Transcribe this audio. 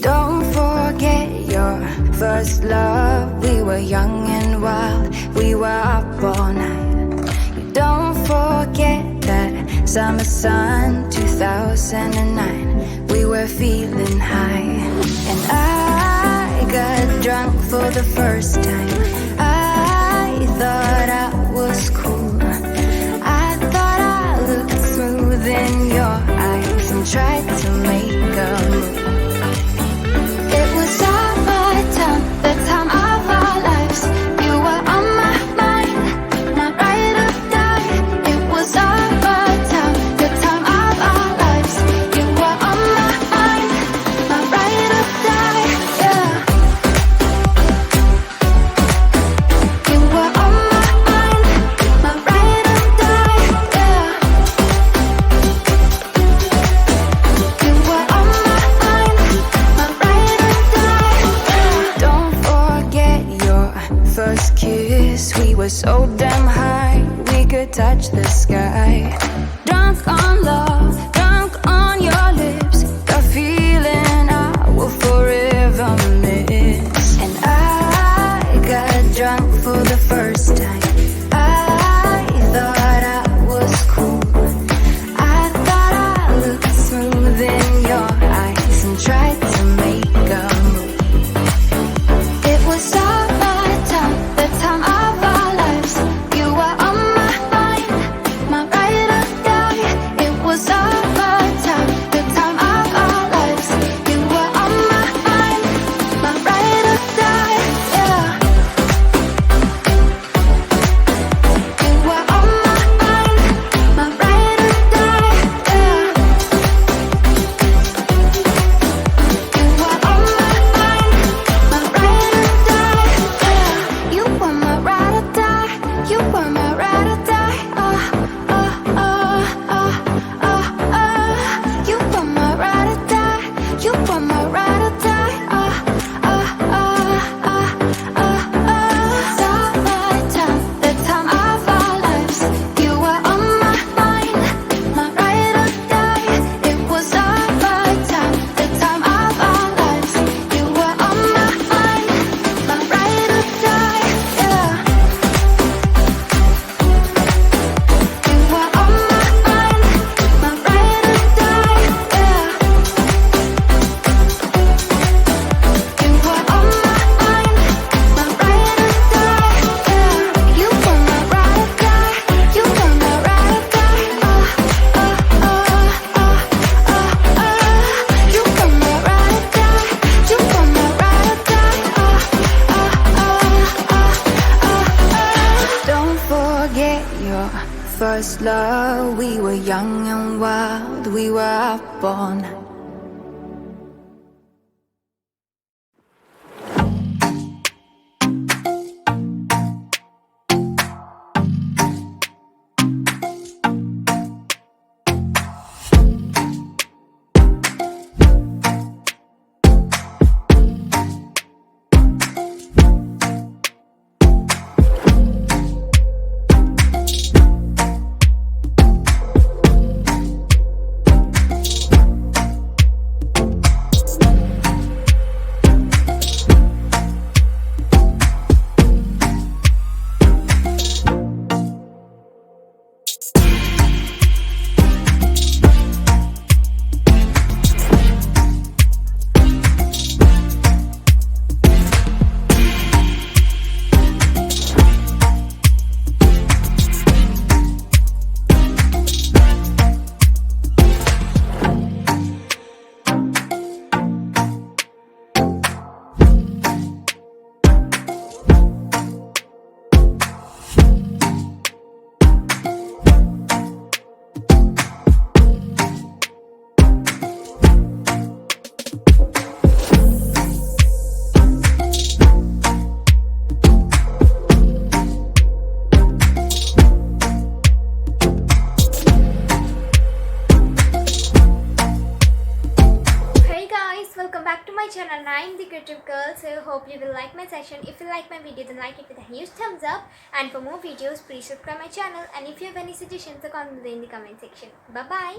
Don't forget your first love. We were young and wild, we were up all night. Don't forget that summer sun 2009. We were feeling high, and I got drunk for the first time. I thought I was cool. I thought I looked smooth in your eyes and tried to make a move. It was our time, the time of our lives. You were on my mind, my ride or die. It was our time, the time of our lives. You were on my mind, my ride or die. Yeah. You were on my mind, my ride or die. Yeah. You were on my mind, my ride or die. Yeah. Don't forget your first kiss. We were so damn high, we could touch the sky. Drunk on love, drunk on your lips, the feeling I will forever miss. And I got drunk for the first time. I thought I was cool. I thought I looked smooth in your eyes and tried to make a move. It was our time, the time of our lives. You were on my mind, my ride or die. It was our time, the time of our lives. You were on my mind, my ride or die. Yeah. You were on my mind, my ride or die. Yeah. You were on my mind, my ride or die. Yeah. You were my ride or die. You were my ride or die. You were my ride or die. You were my ride or die. Summertime, the time of our lives. You were on my mind, my ride or die. It was our time, the time of our lives. You were on my mind, my ride or die. Yeah. You were on my mind, my ride or die. Yeah. You were on my mind, my ride or die. Yeah. You were my ride or die. You were my ride or die. You were my ride or die. You were my ride or die. Don't forget your first love. We were young and wild, we were up all night. my channel and I am the Creative Girl, so hope you will like my session. If you like my video, then like it with a huge thumbs up, and for more videos please subscribe my channel, and if you have any suggestions, so comment in the comment section. Bye bye.